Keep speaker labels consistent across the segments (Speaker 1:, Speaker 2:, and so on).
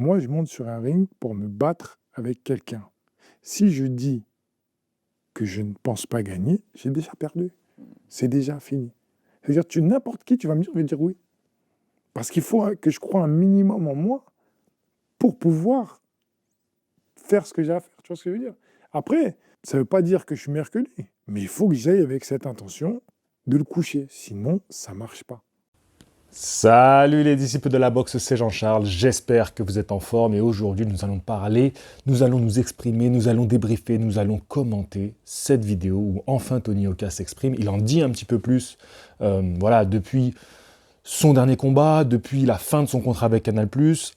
Speaker 1: Moi, je monte sur un ring pour me battre avec quelqu'un. Si je dis que je ne pense pas gagner, j'ai déjà perdu. C'est déjà fini. C'est-à-dire, n'importe qui, tu vas me dire, je vais dire oui. Parce qu'il faut que je croie un minimum en moi pour pouvoir faire ce que j'ai à faire. Tu vois ce que je veux dire? Après, ça ne veut pas dire que je suis meilleur que lui. Mais il faut que j'aille avec cette intention de le coucher. Sinon, ça ne marche pas.
Speaker 2: Salut les disciples de la boxe, c'est Jean-Charles, j'espère que vous êtes en forme et aujourd'hui nous allons parler, nous allons nous exprimer, nous allons débriefer, nous allons commenter cette vidéo où enfin Tony Yoka s'exprime. Il en dit un petit peu plus depuis son dernier combat, depuis la fin de son contrat avec Canal+.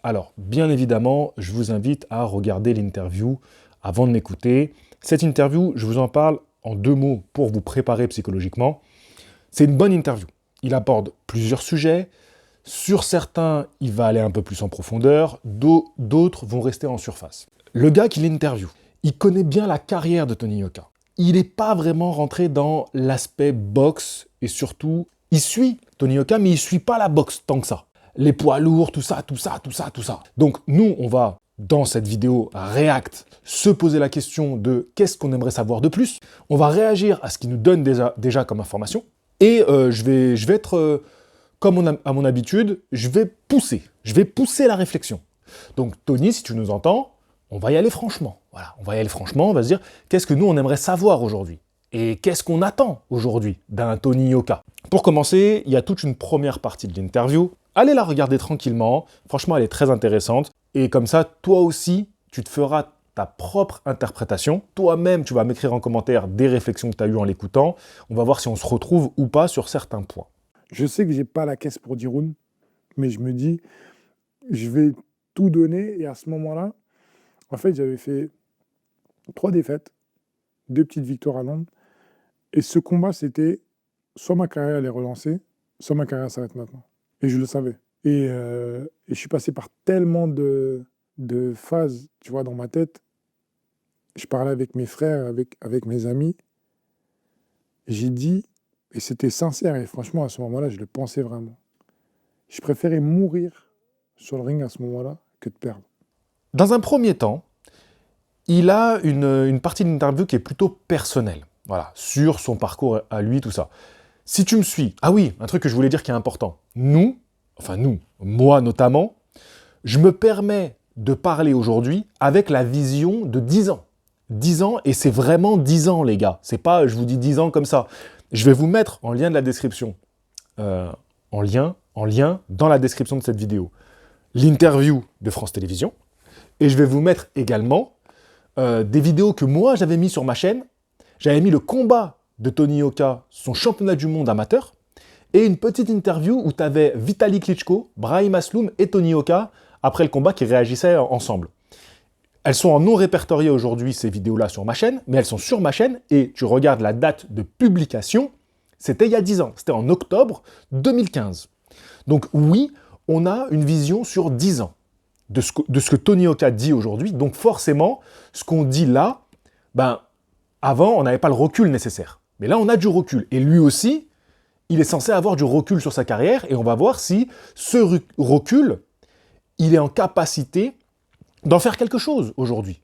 Speaker 2: Alors bien évidemment, je vous invite à regarder l'interview avant de m'écouter. Cette interview, je vous en parle en 2 mots pour vous préparer psychologiquement. C'est une bonne interview. Il aborde plusieurs sujets. Sur certains, il va aller un peu plus en profondeur. D'autres vont rester en surface. Le gars qui l'interview, il connaît bien la carrière de Tony Yoka. Il n'est pas vraiment rentré dans l'aspect boxe et surtout, il suit Tony Yoka, mais il ne suit pas la boxe tant que ça. Les poids lourds, tout ça. Donc nous, on va, dans cette vidéo React, se poser la question de qu'est-ce qu'on aimerait savoir de plus. On va réagir à ce qu'il nous donne déjà comme information. Et je vais être, comme à mon habitude, je vais pousser la réflexion. Donc Tony, si tu nous entends, on va y aller franchement. Voilà, on va y aller franchement, on va se dire, qu'est-ce que nous, on aimerait savoir aujourd'hui? Et qu'est-ce qu'on attend aujourd'hui d'un Tony Yoka? Pour commencer, il y a toute une première partie de l'interview. Allez la regarder tranquillement, franchement, elle est très intéressante. Et comme ça, toi aussi, tu te feras ta propre interprétation. Toi-même, tu vas m'écrire en commentaire des réflexions que tu as eues en l'écoutant. On va voir si on se retrouve ou pas sur certains points.
Speaker 1: Je sais que je n'ai pas la caisse pour 10 rounds, mais je me dis, je vais tout donner. Et à ce moment-là, en fait, j'avais fait 3 défaites, 2 petites victoires à Londres. Et ce combat, c'était soit ma carrière allait relancer, soit ma carrière s'arrête maintenant. Et je le savais. Et je suis passé par tellement de phases, tu vois, dans ma tête. Je parlais avec mes frères, avec mes amis. J'ai dit, et c'était sincère, et franchement, à ce moment-là, je le pensais vraiment. Je préférais mourir sur le ring à ce moment-là que de perdre.
Speaker 2: Dans un premier temps, il a une partie de l'interview qui est plutôt personnelle. Voilà, sur son parcours à lui, tout ça. Si tu me suis, ah oui, un truc que je voulais dire qui est important. Moi notamment, je me permets de parler aujourd'hui avec la vision de 10 ans. 10 ans, et c'est vraiment 10 ans, les gars. C'est pas, je vous dis 10 ans comme ça. Je vais vous mettre en lien de la description, en lien dans la description de cette vidéo, l'interview de France Télévisions, et je vais vous mettre également des vidéos que moi j'avais mis sur ma chaîne. J'avais mis le combat de Tony Yoka, son championnat du monde amateur, et une petite interview où tu avais Vitali Klitschko, Brahim Asloum et Tony Yoka après le combat qui réagissaient ensemble. Elles sont en non répertorié aujourd'hui, ces vidéos-là, sur ma chaîne, mais elles sont sur ma chaîne, et tu regardes la date de publication, c'était il y a 10 ans, c'était en octobre 2015. Donc oui, on a une vision sur 10 ans de ce que Tony Yoka dit aujourd'hui, donc forcément, ce qu'on dit là, avant, on n'avait pas le recul nécessaire. Mais là, on a du recul, et lui aussi, il est censé avoir du recul sur sa carrière, et on va voir si ce recul, il est en capacité d'en faire quelque chose aujourd'hui.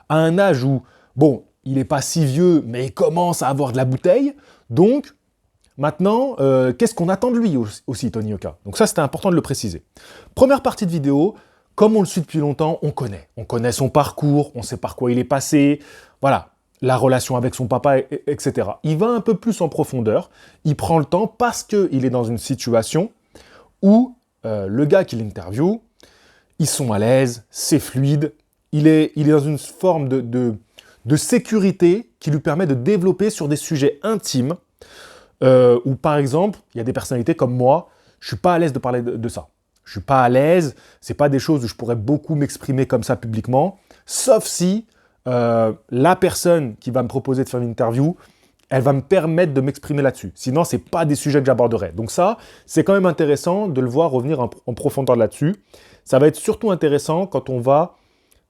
Speaker 2: À un âge où, bon, il n'est pas si vieux, mais il commence à avoir de la bouteille. Donc, maintenant, qu'est-ce qu'on attend de lui aussi, Tony Yoka? Donc ça, c'était important de le préciser. Première partie de vidéo, comme on le suit depuis longtemps, on connaît. On connaît son parcours, on sait par quoi il est passé, voilà, la relation avec son papa, etc. Il va un peu plus en profondeur, il prend le temps parce qu'il est dans une situation où le gars qui l'interviewe, ils sont à l'aise, c'est fluide, il est dans une forme de sécurité qui lui permet de développer sur des sujets intimes, où par exemple, il y a des personnalités comme moi, je ne suis pas à l'aise de parler de ça. Je ne suis pas à l'aise, ce n'est pas des choses où je pourrais beaucoup m'exprimer comme ça publiquement, sauf si la personne qui va me proposer de faire une interview, elle va me permettre de m'exprimer là-dessus. Sinon, ce n'est pas des sujets que j'aborderai. Donc ça, c'est quand même intéressant de le voir revenir en profondeur là-dessus. Ça va être surtout intéressant quand on va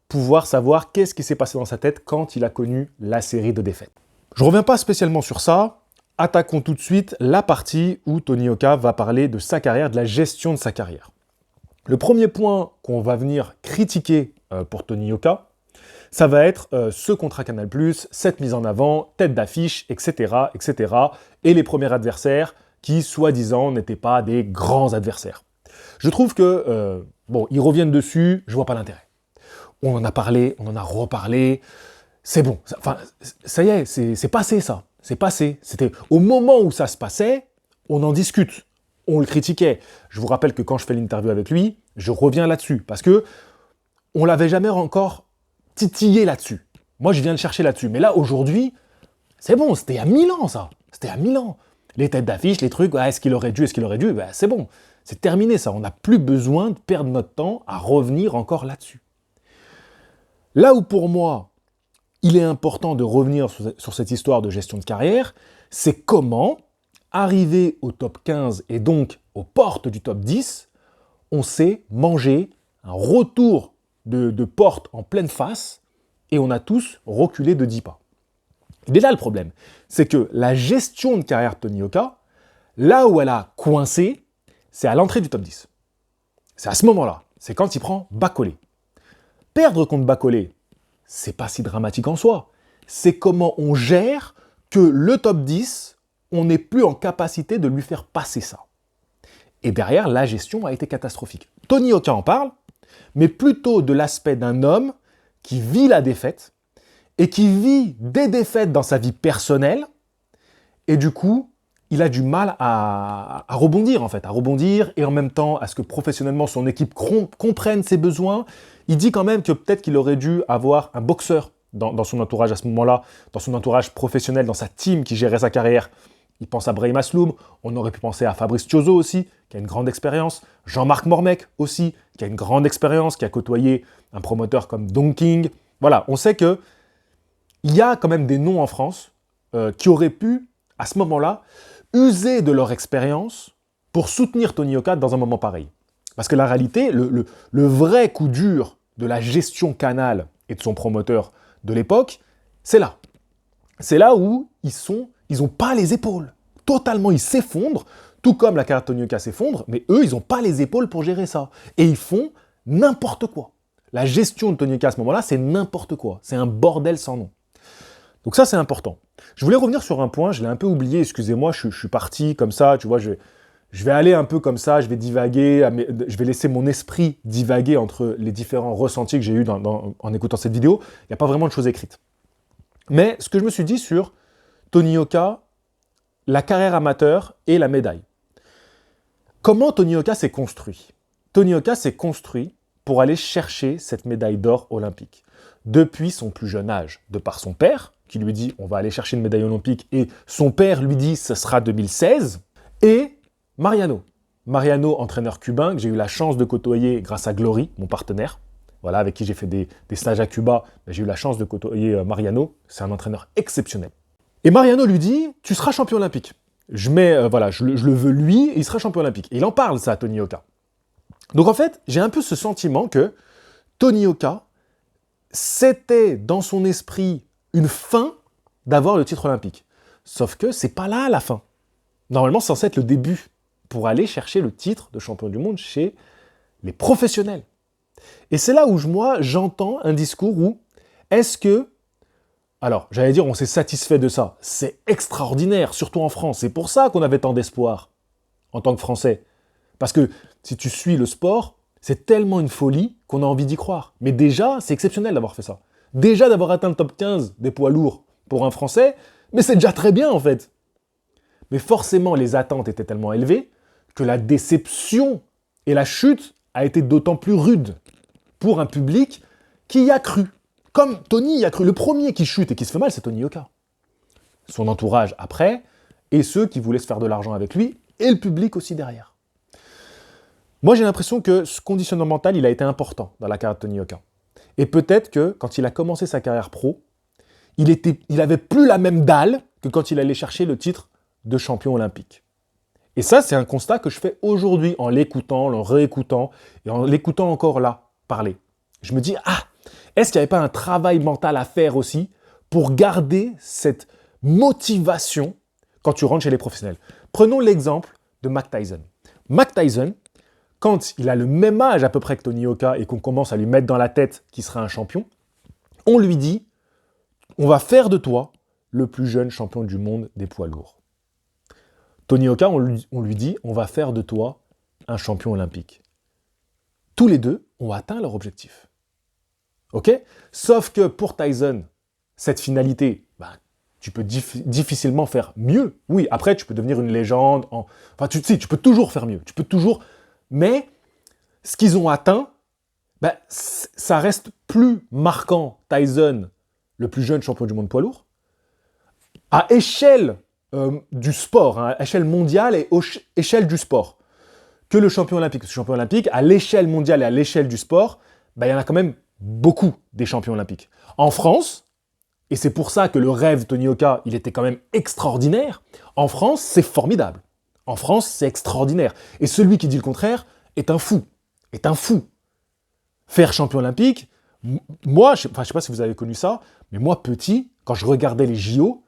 Speaker 2: pouvoir savoir qu'est-ce qui s'est passé dans sa tête quand il a connu la série de défaites. Je ne reviens pas spécialement sur ça. Attaquons tout de suite la partie où Tony Yoka va parler de sa carrière, de la gestion de sa carrière. Le premier point qu'on va venir critiquer pour Tony Yoka, ça va être ce contrat Canal+, cette mise en avant, tête d'affiche, etc., etc., et les premiers adversaires qui, soi-disant, n'étaient pas des grands adversaires. Je trouve que, ils reviennent dessus, je vois pas l'intérêt. On en a parlé, on en a reparlé, c'est bon. Enfin, ça y est, c'est passé ça. C'est passé. C'était au moment où ça se passait, on en discute. On le critiquait. Je vous rappelle que quand je fais l'interview avec lui, je reviens là-dessus. Parce que on l'avait jamais encore titillé là-dessus. Moi, je viens le chercher là-dessus. Mais là, aujourd'hui, c'est bon. C'était il y a 1000 ans, ça. C'était il y a 1000 ans. Les têtes d'affiche, les trucs, est-ce qu'il aurait dû, c'est bon. C'est terminé, ça. On n'a plus besoin de perdre notre temps à revenir encore là-dessus. Là où, pour moi, il est important de revenir sur cette histoire de gestion de carrière, c'est comment, arrivé au top 15 et donc aux portes du top 10, on s'est mangé un retour de porte en pleine face et on a tous reculé de 10 pas. Et là, le problème, c'est que la gestion de carrière de Tony Yoka, là où elle a coincé, c'est à l'entrée du top 10. C'est à ce moment-là, c'est quand il prend Bas-Collet. Perdre contre Bas-Collet, c'est pas si dramatique en soi. C'est comment on gère que le top 10, on n'est plus en capacité de lui faire passer ça. Et derrière, la gestion a été catastrophique. Tony Yoka en parle, mais plutôt de l'aspect d'un homme qui vit la défaite et qui vit des défaites dans sa vie personnelle. Et du coup, il a du mal à rebondir, en fait, à rebondir et en même temps à ce que professionnellement son équipe comprenne ses besoins. Il dit quand même que peut-être qu'il aurait dû avoir un boxeur dans son entourage à ce moment-là, dans son entourage professionnel, dans sa team qui gérait sa carrière. Il pense à Brahim Asloum, on aurait pu penser à Fabrice Thiozo aussi, qui a une grande expérience, Jean-Marc Mormec aussi, qui a une grande expérience, qui a côtoyé un promoteur comme Don King. Voilà, on sait que il y a quand même des noms en France qui auraient pu, à ce moment-là, user de leur expérience pour soutenir Tony Yoka dans un moment pareil. Parce que la réalité, le vrai coup dur de la gestion Canal et de son promoteur de l'époque, c'est là. C'est là où ils n'ont pas les épaules. Totalement, ils s'effondrent, tout comme la carrière de Tony Yoka s'effondre, mais eux, ils n'ont pas les épaules pour gérer ça. Et ils font n'importe quoi. La gestion de Tony Yoka à ce moment-là, c'est n'importe quoi. C'est un bordel sans nom. Donc ça, c'est important. Je voulais revenir sur un point, je l'ai un peu oublié, excusez-moi, je suis parti comme ça, tu vois, je vais aller un peu comme ça, je vais divaguer, je vais laisser mon esprit divaguer entre les différents ressentis que j'ai eus en écoutant cette vidéo. Il n'y a pas vraiment de choses écrites. Mais ce que je me suis dit sur Tony Yoka, la carrière amateur et la médaille. Comment Tony Yoka s'est construit ? Tony Yoka s'est construit pour aller chercher cette médaille d'or olympique. Depuis son plus jeune âge, de par son père, qui lui dit « on va aller chercher une médaille olympique », et son père lui dit « ce sera 2016 », et Mariano. Mariano, entraîneur cubain, que j'ai eu la chance de côtoyer grâce à Glory, mon partenaire, voilà, avec qui j'ai fait des stages à Cuba, j'ai eu la chance de côtoyer Mariano, c'est un entraîneur exceptionnel. Et Mariano lui dit « tu seras champion olympique ». Je le veux lui, et il sera champion olympique. Et il en parle, ça, à Tony Yoka. Donc en fait, j'ai un peu ce sentiment que Tony Yoka, c'était dans son esprit une fin d'avoir le titre olympique. Sauf que c'est pas là la fin. Normalement, c'est censé être le début pour aller chercher le titre de champion du monde chez les professionnels. Et c'est là où moi, j'entends un discours où est-ce que... Alors, j'allais dire, on s'est satisfait de ça. C'est extraordinaire, surtout en France. C'est pour ça qu'on avait tant d'espoir en tant que Français. Parce que si tu suis le sport, c'est tellement une folie qu'on a envie d'y croire. Mais déjà, c'est exceptionnel d'avoir fait ça. Déjà d'avoir atteint le top 15 des poids lourds pour un Français, mais c'est déjà très bien en fait. Mais forcément, les attentes étaient tellement élevées que la déception et la chute a été d'autant plus rude pour un public qui y a cru. Comme Tony y a cru. Le premier qui chute et qui se fait mal, c'est Tony Yoka. Son entourage après, et ceux qui voulaient se faire de l'argent avec lui, et le public aussi derrière. Moi, j'ai l'impression que ce conditionnement mental, il a été important dans la carrière de Tony Yoka. Et peut-être que, quand il a commencé sa carrière pro, il avait plus la même dalle que quand il allait chercher le titre de champion olympique. Et ça, c'est un constat que je fais aujourd'hui en l'écoutant, en le réécoutant, et en l'écoutant encore là, parler. Je me dis, est-ce qu'il n'y avait pas un travail mental à faire aussi pour garder cette motivation quand tu rentres chez les professionnels ? Prenons l'exemple de Mike Tyson. Mike Tyson, quand il a le même âge à peu près que Tony Oka et qu'on commence à lui mettre dans la tête qu'il sera un champion, on lui dit « On va faire de toi le plus jeune champion du monde des poids lourds. » Tony Oka, on lui dit « On va faire de toi un champion olympique. » Tous les deux ont atteint leur objectif. Ok ? Sauf que pour Tyson, cette finalité, tu peux difficilement faire mieux. Oui, après, tu peux devenir une légende. Enfin, tu peux toujours faire mieux. Tu peux toujours... Mais ce qu'ils ont atteint, ça reste plus marquant, Tyson, le plus jeune champion du monde poids lourd, à échelle du sport, à échelle mondiale et échelle du sport, que le champion olympique. Ce champion olympique, à l'échelle mondiale et à l'échelle du sport, il y en a quand même beaucoup des champions olympiques. En France, et c'est pour ça que le rêve Tony Oka, il était quand même extraordinaire, en France, c'est formidable. En France, c'est extraordinaire. Et celui qui dit le contraire est un fou. Est un fou. Faire champion olympique, moi, je ne sais pas si vous avez connu ça, mais moi, petit, quand je regardais les JO,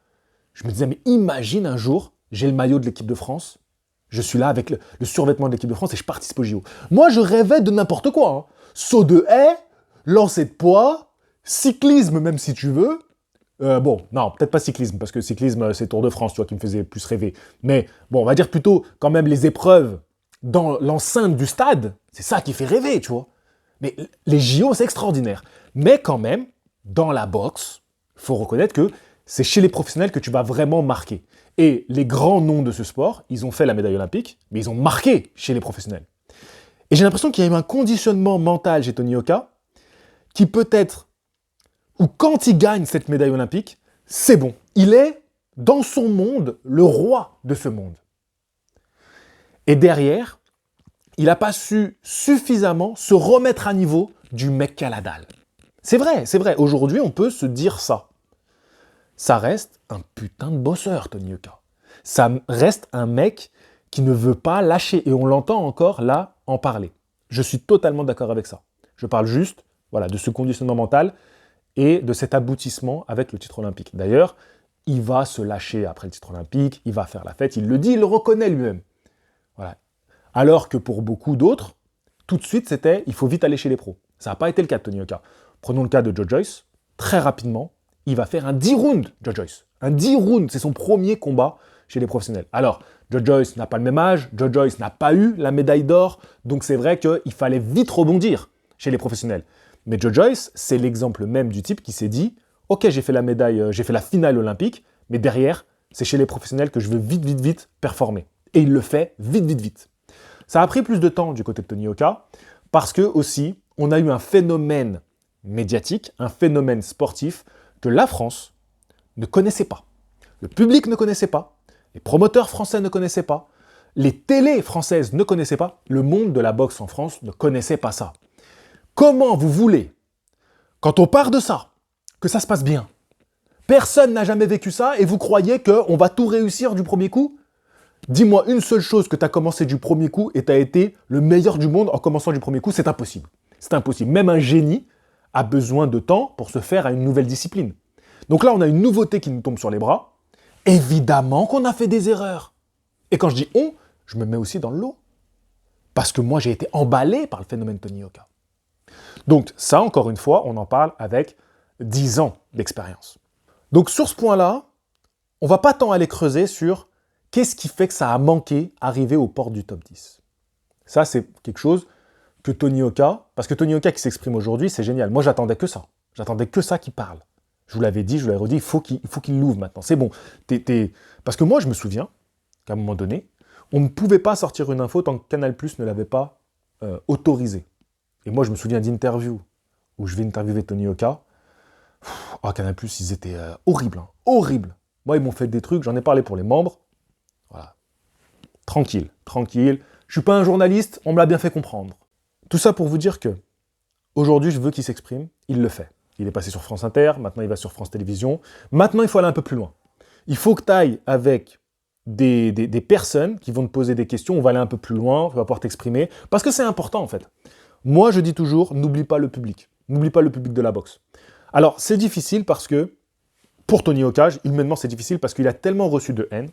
Speaker 2: je me disais, mais imagine un jour, j'ai le maillot de l'équipe de France, je suis là avec le survêtement de l'équipe de France et je participe aux JO. Moi, je rêvais de n'importe quoi. Hein. Saut de haie, lancer de poids, cyclisme même si tu veux. Bon, non, peut-être pas cyclisme, parce que cyclisme, c'est Tour de France, tu vois, qui me faisait plus rêver. Mais bon, on va dire plutôt quand même les épreuves dans l'enceinte du stade, c'est ça qui fait rêver, tu vois. Mais les JO, c'est extraordinaire. Mais quand même, dans la boxe, il faut reconnaître que c'est chez les professionnels que tu vas vraiment marquer. Et les grands noms de ce sport, ils ont fait la médaille olympique, mais ils ont marqué chez les professionnels. Et j'ai l'impression qu'il y a eu un conditionnement mental chez Tony Oka, qui peut-être, ou quand il gagne cette médaille olympique, c'est bon. Il est, dans son monde, le roi de ce monde. Et derrière, il n'a pas su suffisamment se remettre à niveau du mec qui a la dalle. C'est vrai, c'est vrai. Aujourd'hui, on peut se dire ça. Ça reste un putain de bosseur, Tony Oka. Ça reste un mec qui ne veut pas lâcher. Et on l'entend encore là en parler. Je suis totalement d'accord avec ça. Je parle juste de ce conditionnement mental et de cet aboutissement avec le titre olympique. D'ailleurs, il va se lâcher après le titre olympique, il va faire la fête, il le dit, il le reconnaît lui-même. Voilà. Alors que pour beaucoup d'autres, tout de suite, c'était « il faut vite aller chez les pros ». Ça n'a pas été le cas de Tony Oka. Prenons le cas de Joe Joyce. Très rapidement, il va faire un 10 rounds, Joe Joyce. Un 10 rounds, c'est son premier combat chez les professionnels. Alors, Joe Joyce n'a pas le même âge, Joe Joyce n'a pas eu la médaille d'or, donc c'est vrai qu'il fallait vite rebondir chez les professionnels. Mais Joe Joyce, c'est l'exemple même du type qui s'est dit « Ok, j'ai fait la médaille, j'ai fait la finale olympique, mais derrière, c'est chez les professionnels que je veux vite performer. » Et il le fait vite. Ça a pris plus de temps du côté de Tony Oka, parce que aussi, on a eu un phénomène médiatique, un phénomène sportif que la France ne connaissait pas. Le public ne connaissait pas, les promoteurs français ne connaissaient pas, les télés françaises ne connaissaient pas, le monde de la boxe en France ne connaissait pas ça. Comment vous voulez, quand on part de ça, que ça se passe bien? Personne n'a jamais vécu ça et vous croyez qu'on va tout réussir du premier coup? Dis-moi une seule chose que tu as commencé du premier coup et tu as été le meilleur du monde en commençant du premier coup, c'est impossible. C'est impossible. Même un génie a besoin de temps pour se faire à une nouvelle discipline. Donc là, on a une nouveauté qui nous tombe sur les bras. Évidemment qu'on a fait des erreurs. Et quand je dis on, je me mets aussi dans le lot. Parce que moi, j'ai été emballé par le phénomène Tony Oka. Donc ça, encore une fois, on en parle avec 10 ans d'expérience. Donc sur ce point-là, on ne va pas tant aller creuser sur qu'est-ce qui fait que ça a manqué arriver aux portes du top 10. Ça, c'est quelque chose que Tony Oka, parce que Tony Oka qui s'exprime aujourd'hui, c'est génial. Moi, j'attendais que ça. J'attendais que ça qu'il parle. Je vous l'avais dit, je vous l'avais redit, il faut qu'il l'ouvre maintenant. C'est bon. Parce que moi, je me souviens qu'à un moment donné, on ne pouvait pas sortir une info tant que Canal+ ne l'avait pas autorisé. Et moi, je me souviens d'interviews où je vais interviewer Tony Oka. Canal+, ils étaient horribles. Horribles. Moi, ils m'ont fait des trucs, j'en ai parlé pour les membres. Voilà. Tranquille. Je suis pas un journaliste, on me l'a bien fait comprendre. Tout ça pour vous dire que, aujourd'hui, je veux qu'il s'exprime, il le fait. Il est passé sur France Inter, maintenant il va sur France Télévisions. Maintenant, il faut aller un peu plus loin. Il faut que tu ailles avec des personnes qui vont te poser des questions, on va aller un peu plus loin, tu vas pouvoir t'exprimer, parce que c'est important en fait. Moi, je dis toujours, n'oublie pas le public. N'oublie pas le public de la boxe. Alors, c'est difficile parce que, pour Tony Oka, humainement, c'est difficile parce qu'il a tellement reçu de haine.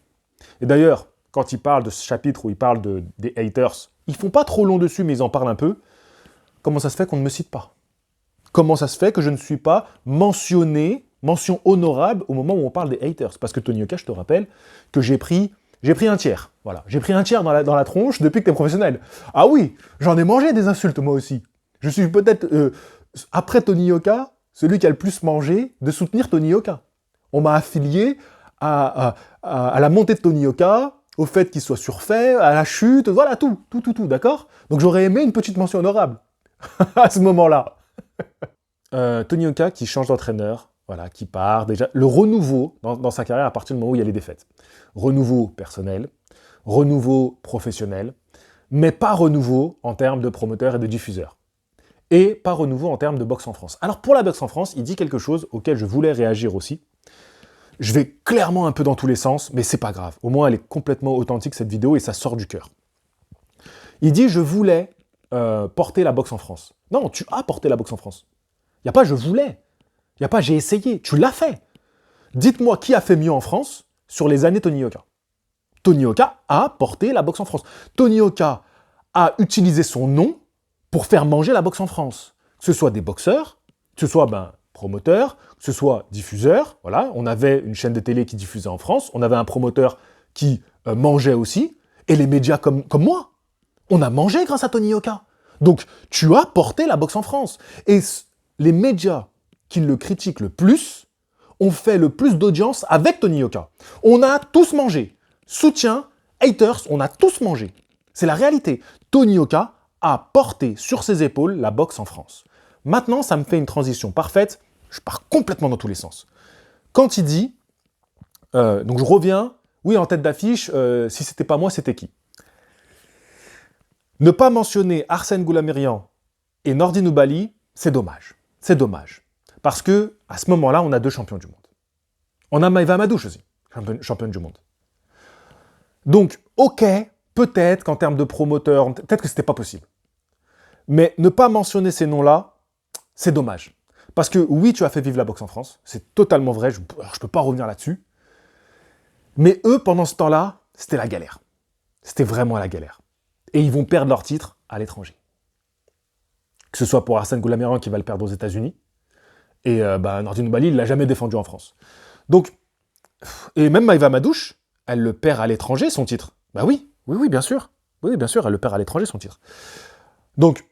Speaker 2: Et d'ailleurs, quand ils parlent de ce chapitre où ils parlent des haters, ils font pas trop long dessus, mais ils en parlent un peu. Comment ça se fait qu'on ne me cite pas? Comment ça se fait que je ne suis pas mentionné, mention honorable au moment où on parle des haters? Parce que Tony Yoka, je te rappelle que j'ai pris un tiers. Voilà, j'ai pris un tiers dans la tronche depuis que tu es professionnel. Ah oui, j'en ai mangé des insultes moi aussi. Je suis peut-être, après Tony Yoka, celui qui a le plus mangé de soutenir Tony Yoka. On m'a affilié à la montée de Tony Yoka, au fait qu'il soit surfait, à la chute, voilà, tout, d'accord? Donc j'aurais aimé une petite mention honorable à ce moment-là. Tony Yoka qui change d'entraîneur, voilà, qui part déjà. Le renouveau dans sa carrière à partir du moment où il y a les défaites. Renouveau personnel, renouveau professionnel, mais pas renouveau en termes de promoteurs et de diffuseurs. Et pas renouveau en termes de boxe en France. Alors pour la boxe en France, il dit quelque chose auquel je voulais réagir aussi. Je vais clairement un peu dans tous les sens, mais c'est pas grave. Au moins elle est complètement authentique cette vidéo et ça sort du cœur. Il dit je voulais porter la boxe en France. Non, tu as porté la boxe en France. Il n'y a pas je voulais. Il n'y a pas j'ai essayé. Tu l'as fait. Dites-moi qui a fait mieux en France sur les années Tony Yoka. Tony Yoka a porté la boxe en France. Tony Yoka a utilisé son nom pour faire manger la boxe en France. Que ce soit des boxeurs, que ce soit promoteurs, que ce soit diffuseurs. Voilà, on avait une chaîne de télé qui diffusait en France, on avait un promoteur qui mangeait aussi, et les médias comme moi. On a mangé grâce à Tony Yoka. Donc, tu as porté la boxe en France. Et les médias qui le critiquent le plus ont fait le plus d'audience avec Tony Yoka. On a tous mangé. Soutien, haters, on a tous mangé. C'est la réalité. Tony Yoka a porté sur ses épaules la boxe en France. Maintenant, ça me fait une transition parfaite. Je pars complètement dans tous les sens. Quand il dit, donc je reviens, oui, en tête d'affiche, si c'était pas moi, c'était qui? Ne pas mentionner Arsène Goulamirian et Nordine Oubaly, c'est dommage. C'est dommage. Parce que à ce moment-là, on a 2 champions du monde. On a Maïva Madouche aussi, championne du monde. Donc, ok, peut-être qu'en termes de promoteur, peut-être que c'était pas possible. Mais ne pas mentionner ces noms-là, c'est dommage. Parce que oui, tu as fait vivre la boxe en France, c'est totalement vrai, je ne peux pas revenir là-dessus. Mais eux, pendant ce temps-là, c'était la galère. C'était vraiment la galère. Et ils vont perdre leur titre à l'étranger. Que ce soit pour Arsène Goulamirian qui va le perdre aux États-Unis, et Nordine Oubaly, il ne l'a jamais défendu en France. Donc, et même Maïva Madouche, elle le perd à l'étranger, son titre. Bah oui, bien sûr. Oui, bien sûr, elle le perd à l'étranger, son titre. Donc,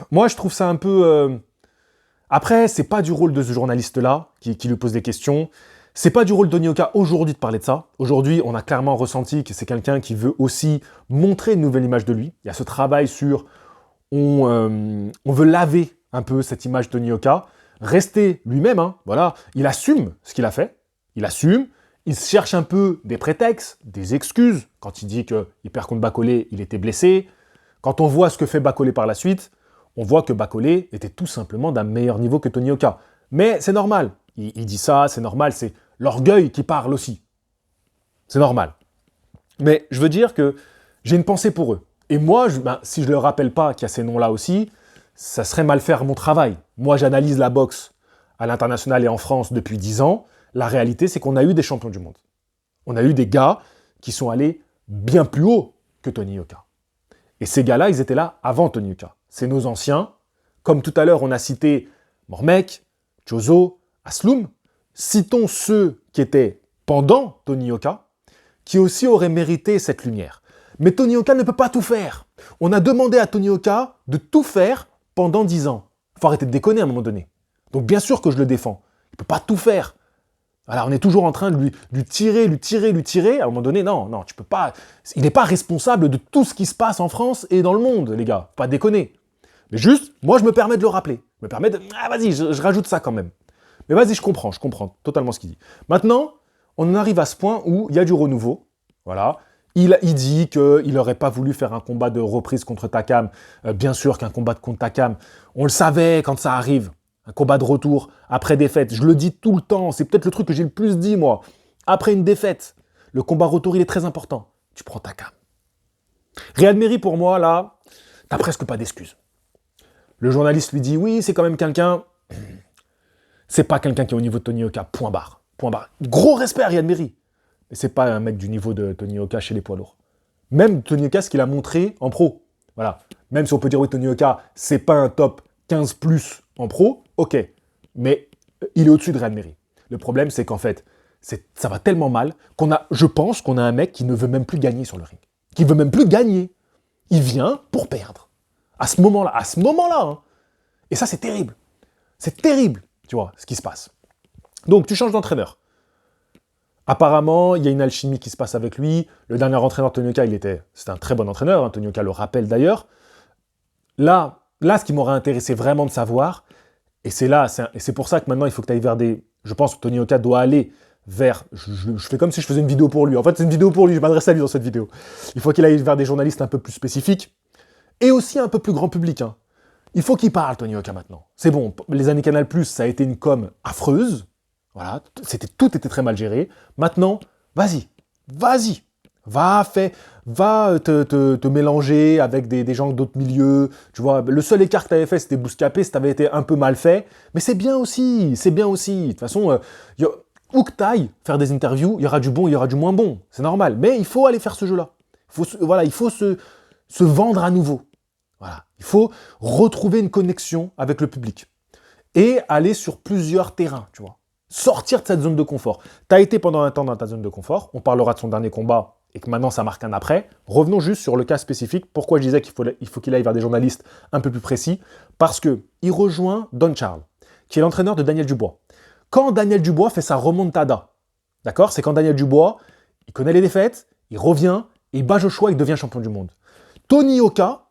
Speaker 2: moi, je trouve ça un peu... Après, c'est pas du rôle de ce journaliste-là, qui lui pose des questions. C'est pas du rôle de Tony Yoka aujourd'hui de parler de ça. Aujourd'hui, on a clairement ressenti que c'est quelqu'un qui veut aussi montrer une nouvelle image de lui. Il y a ce travail sur... On veut laver un peu cette image de Tony Yoka. Rester lui-même, hein, voilà. Il assume ce qu'il a fait. Il assume. Il cherche un peu des prétextes, des excuses. Quand il dit qu'il perd contre Bacolé, il était blessé. Quand on voit ce que fait Bacolé par la suite, on voit que Bacolé était tout simplement d'un meilleur niveau que Tony Yoka. Mais c'est normal. Il dit ça, c'est normal, c'est l'orgueil qui parle aussi. C'est normal. Mais je veux dire que j'ai une pensée pour eux. Et moi, si je ne leur rappelle pas qu'il y a ces noms-là aussi, ça serait mal faire mon travail. Moi, j'analyse la boxe à l'international et en France depuis 10 ans. La réalité, c'est qu'on a eu des champions du monde. On a eu des gars qui sont allés bien plus haut que Tony Yoka. Et ces gars-là, ils étaient là avant Tony Yoka. C'est nos anciens. Comme tout à l'heure, on a cité Mormek, Chozo, Asloum. Citons ceux qui étaient pendant Tony Yoka, qui aussi auraient mérité cette lumière. Mais Tony Yoka ne peut pas tout faire. On a demandé à Tony Yoka de tout faire pendant 10 ans. Il faut arrêter de déconner à un moment donné. Donc bien sûr que je le défends. Il ne peut pas tout faire. Alors on est toujours en train de lui tirer. À un moment donné, non, tu peux pas. Il n'est pas responsable de tout ce qui se passe en France et dans le monde, les gars. Pas déconner. Mais juste, moi je me permets de le rappeler. Je me permets de. Ah vas-y, je rajoute ça quand même. Mais vas-y, je comprends totalement ce qu'il dit. Maintenant, on en arrive à ce point où il y a du renouveau. Voilà. Il dit qu'il n'aurait pas voulu faire un combat de reprise contre Takam. Bien sûr qu'un combat contre Takam, on le savait quand ça arrive. Un combat de retour après défaite. Je le dis tout le temps. C'est peut-être le truc que j'ai le plus dit, moi. Après une défaite, le combat retour, il est très important. Tu prends Takam. Riyad Merhi, pour moi, là, t'as presque pas d'excuses. Le journaliste lui dit, oui, c'est quand même quelqu'un... C'est pas quelqu'un qui est au niveau de Tony Yoka. Point barre. Gros respect à Riyad Merhi. Et c'est pas un mec du niveau de Tony Oka chez les poids lourds. Même Tony Oka, ce qu'il a montré en pro. Voilà. Même si on peut dire, oui, Tony Oka, c'est pas un top 15 plus en pro, ok. Mais il est au-dessus de Ryan Mary. Le problème, c'est qu'en fait, ça va tellement mal je pense qu'on a un mec qui ne veut même plus gagner sur le ring. Qui veut même plus gagner. Il vient pour perdre. À ce moment-là, hein. Et ça, c'est terrible. C'est terrible, tu vois, ce qui se passe. Donc, tu changes d'entraîneur. Apparemment, il y a une alchimie qui se passe avec lui. Le dernier entraîneur, Tony Oka, c'était un très bon entraîneur. Hein. Tony Oka le rappelle d'ailleurs. Là, ce qui m'aurait intéressé vraiment de savoir, et c'est pour ça que maintenant, il faut que tu ailles vers Je pense que Tony Oka doit aller vers... Je fais comme si je faisais une vidéo pour lui. En fait, c'est une vidéo pour lui, je m'adresse à lui dans cette vidéo. Il faut qu'il aille vers des journalistes un peu plus spécifiques, et aussi un peu plus grand public. Hein. Il faut qu'il parle, Tony Oka, maintenant. C'est bon, les années Canal+, ça a été une com affreuse. Voilà, tout était très mal géré. Maintenant, vas-y, va te mélanger avec des gens d'autres milieux. Tu vois, le seul écart que tu avais fait, c'était Bouscapé, ça avait été un peu mal fait. Mais c'est bien aussi. De toute façon, où que t'ailles faire des interviews, il y aura du bon, il y aura du moins bon. C'est normal. Mais il faut aller faire ce jeu-là. Il faut se vendre à nouveau. Voilà. Il faut retrouver une connexion avec le public. Et aller sur plusieurs terrains, tu vois. Sortir de cette zone de confort. Tu as été pendant un temps dans ta zone de confort. On parlera de son dernier combat et que maintenant ça marque un après. Revenons juste sur le cas spécifique. Pourquoi je disais qu'il faut qu'il aille vers des journalistes un peu plus précis? Parce qu'il rejoint Don Charles, qui est l'entraîneur de Daniel Dubois. Quand Daniel Dubois fait sa remontada, d'accord? C'est quand Daniel Dubois, il connaît les défaites, il revient, et il bat Joshua, il devient champion du monde. Tony Oka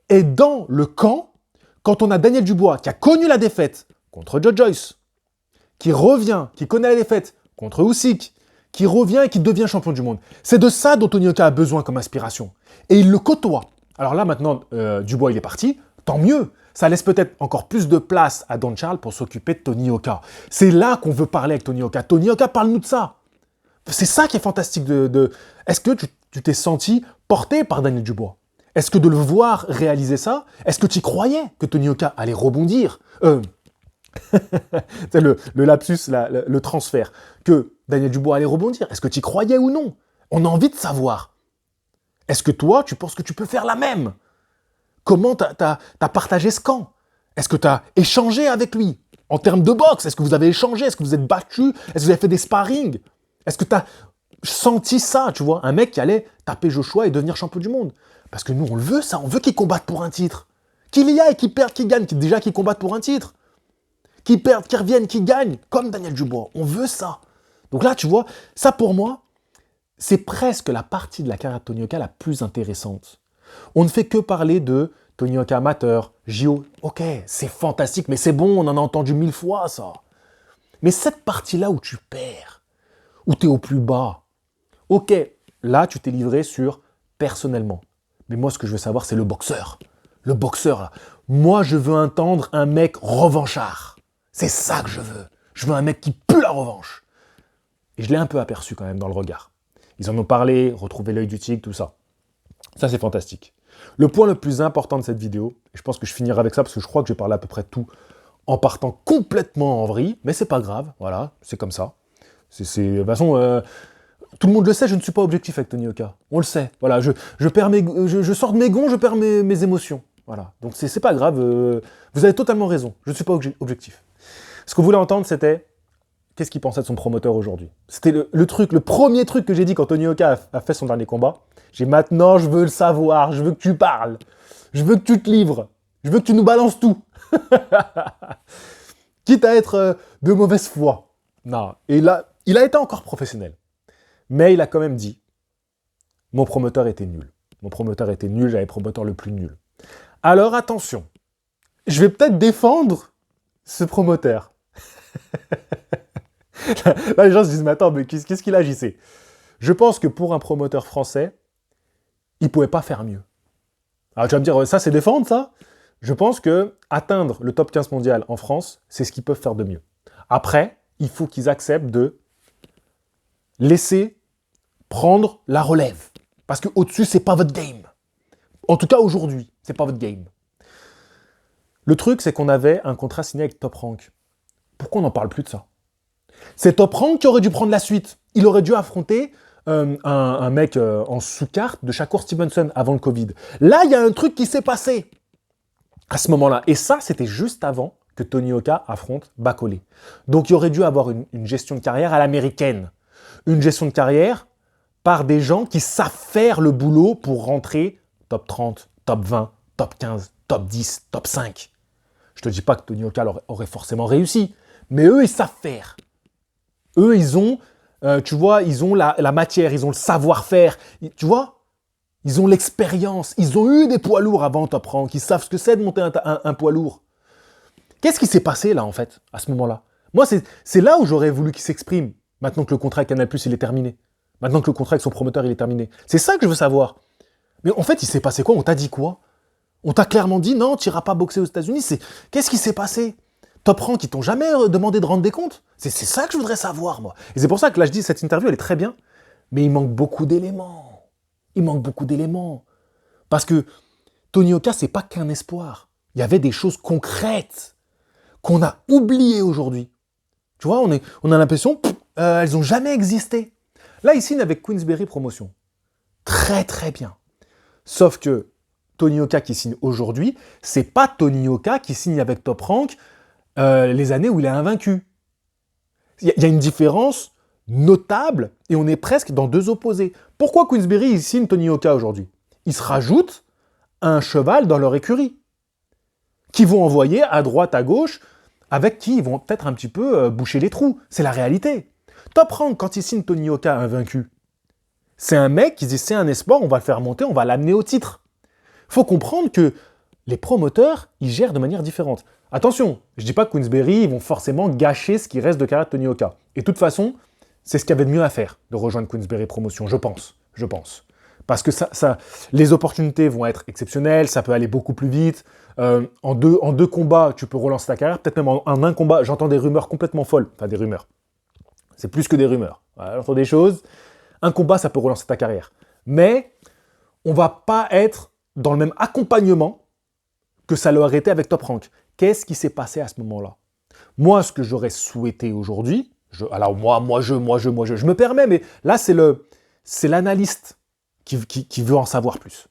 Speaker 2: est dans le camp quand on a Daniel Dubois qui a connu la défaite contre Joe Joyce, qui revient, qui connaît la défaite contre Usyk, qui revient et qui devient champion du monde. C'est de ça dont Tony Oka a besoin comme inspiration. Et il le côtoie. Alors là, maintenant, Dubois, il est parti. Tant mieux. Ça laisse peut-être encore plus de place à Don Charles pour s'occuper de Tony Oka. C'est là qu'on veut parler avec Tony Oka. Tony Oka, parle-nous de ça. C'est ça qui est fantastique. Est-ce que tu t'es senti porté par Daniel Dubois? Est-ce que de le voir réaliser ça, est-ce que tu croyais que Tony Oka allait rebondir c'est le lapsus, le transfert, que Daniel Dubois allait rebondir. Est-ce que tu y croyais ou non? On a envie de savoir. Est-ce que toi, tu penses que tu peux faire la même? Comment t'as partagé ce camp? Est-ce que tu as échangé avec lui? En termes de boxe, est-ce que vous avez échangé? Est-ce que vous êtes battu? Est-ce que vous avez fait des sparring? Est-ce que tu as senti ça, tu vois? Un mec qui allait taper Joshua et devenir champion du monde. Parce que nous, on le veut, ça. On veut qu'il combatte pour un titre. Qu'il y aille, qu'il perde, qu'il gagne. Déjà qu'il combatte pour un titre. Qui perdent, qui reviennent, qui gagnent, comme Daniel Dubois. On veut ça. Donc là, tu vois, ça pour moi, c'est presque la partie de la carrière de Tony Oka la plus intéressante. On ne fait que parler de Tony Oka amateur, JO. Ok, c'est fantastique, mais c'est bon, on en a entendu 1000 fois, ça. Mais cette partie-là où tu perds, où tu es au plus bas, ok, là, tu t'es livré sur personnellement. Mais moi, ce que je veux savoir, c'est le boxeur. Le boxeur, là. Moi, je veux entendre un mec revanchard. C'est ça que je veux. Je veux un mec qui pue la revanche. Et je l'ai un peu aperçu quand même dans le regard. Ils en ont parlé, retrouver l'œil du tigre, tout ça. Ça, c'est fantastique. Le point le plus important de cette vidéo, et je pense que je finirai avec ça parce que je crois que j'ai parlé à peu près de tout en partant complètement en vrille, mais c'est pas grave, voilà, c'est comme ça. De toute façon, tout le monde le sait, je ne suis pas objectif avec Tony Oka. On le sait. Voilà, je sors de mes gonds, je perds mes émotions. Voilà, donc c'est pas grave, vous avez totalement raison, je ne suis pas objectif. Ce que vous voulez entendre, c'était qu'est-ce qu'il pensait de son promoteur aujourd'hui. C'était le premier truc que j'ai dit quand Tony Oka a fait son dernier combat. Maintenant, je veux le savoir, je veux que tu parles, je veux que tu te livres, je veux que tu nous balances tout. Quitte à être de mauvaise foi. Non, et là, il a été encore professionnel. Mais il a quand même dit, mon promoteur était nul. Mon promoteur était nul, j'avais le promoteur le plus nul. Alors attention, je vais peut-être défendre ce promoteur. Là, les gens se disent, mais attends, mais qu'est-ce qu'il agissait? Je pense que pour un promoteur français, il ne pouvait pas faire mieux. Alors tu vas me dire, ça c'est défendre ça? Je pense que atteindre le top 15 mondial en France, c'est ce qu'ils peuvent faire de mieux. Après, il faut qu'ils acceptent de laisser prendre la relève. Parce qu'au-dessus, c'est pas votre game. En tout cas, aujourd'hui, c'est pas votre game. Le truc, c'est qu'on avait un contrat signé avec Top Rank. Pourquoi on n'en parle plus de ça? C'est Top Rank qui aurait dû prendre la suite. Il aurait dû affronter un mec en sous-carte de Shakur Stevenson avant le Covid. Là, il y a un truc qui s'est passé à ce moment-là. Et ça, c'était juste avant que Tony Oka affronte Bacolé. Donc, il aurait dû avoir une gestion de carrière à l'américaine. Une gestion de carrière par des gens qui savent faire le boulot pour rentrer top 30, top 20, top 15, top 10, top 5. Je te dis pas que Tony Oka aurait forcément réussi, mais eux, ils savent faire. Eux, ils ont, tu vois, ils ont la matière, ils ont le savoir-faire, tu vois, ils ont l'expérience, ils ont eu des poids lourds avant top rank, ils savent ce que c'est de monter un poids lourd. Qu'est-ce qui s'est passé là, en fait, à ce moment-là? Moi, c'est là où j'aurais voulu qu'il s'exprime, maintenant que le contrat avec Canal+, il est terminé. Maintenant que le contrat avec son promoteur, il est terminé. C'est ça que je veux savoir. Mais en fait, il s'est passé quoi? On t'a dit quoi? On t'a clairement dit, non, tu n'iras pas boxer aux États-Unis. Qu'est-ce qui s'est passé? Top Rank, ils t'ont jamais demandé de rendre des comptes? C'est ça que je voudrais savoir, moi. Et c'est pour ça que là, je dis, cette interview, elle est très bien, mais il manque beaucoup d'éléments. Il manque beaucoup d'éléments. Parce que Tony Oka, c'est pas qu'un espoir. Il y avait des choses concrètes qu'on a oubliées aujourd'hui. Tu vois, on a l'impression, elles n'ont jamais existé. Là, il signe avec Queensberry Promotion. Très, très bien. Sauf que Tony Oka qui signe aujourd'hui, c'est pas Tony Oka qui signe avec Top Rank les années où il est invaincu. Il y a une différence notable et on est presque dans deux opposés. Pourquoi Queensberry il signe Tony Oka aujourd'hui? Ils se rajoutent un cheval dans leur écurie qui vont envoyer à droite, à gauche, avec qui ils vont peut-être un petit peu boucher les trous. C'est la réalité. Top Rank, quand il signe Tony Oka invaincu, c'est un mec qui dit c'est un espoir, on va le faire monter, on va l'amener au titre. Il faut comprendre que les promoteurs, ils gèrent de manière différente. Attention, je ne dis pas que Queensberry, ils vont forcément gâcher ce qui reste de carrière de Tony Oka. Et de toute façon, c'est ce qu'il y avait de mieux à faire, de rejoindre Queensberry Promotion, je pense. Parce que les opportunités vont être exceptionnelles, ça peut aller beaucoup plus vite. En deux combats, tu peux relancer ta carrière, peut-être même en un combat. J'entends des rumeurs complètement folles. Enfin, des rumeurs. C'est plus que des rumeurs. Voilà, j'entends des choses. Un combat, ça peut relancer ta carrière. Mais on va pas être dans le même accompagnement que ça l'aurait été avec Top Rank. Qu'est-ce qui s'est passé à ce moment-là? Moi, ce que j'aurais souhaité aujourd'hui, je me permets, mais là, c'est l'analyste qui veut en savoir plus.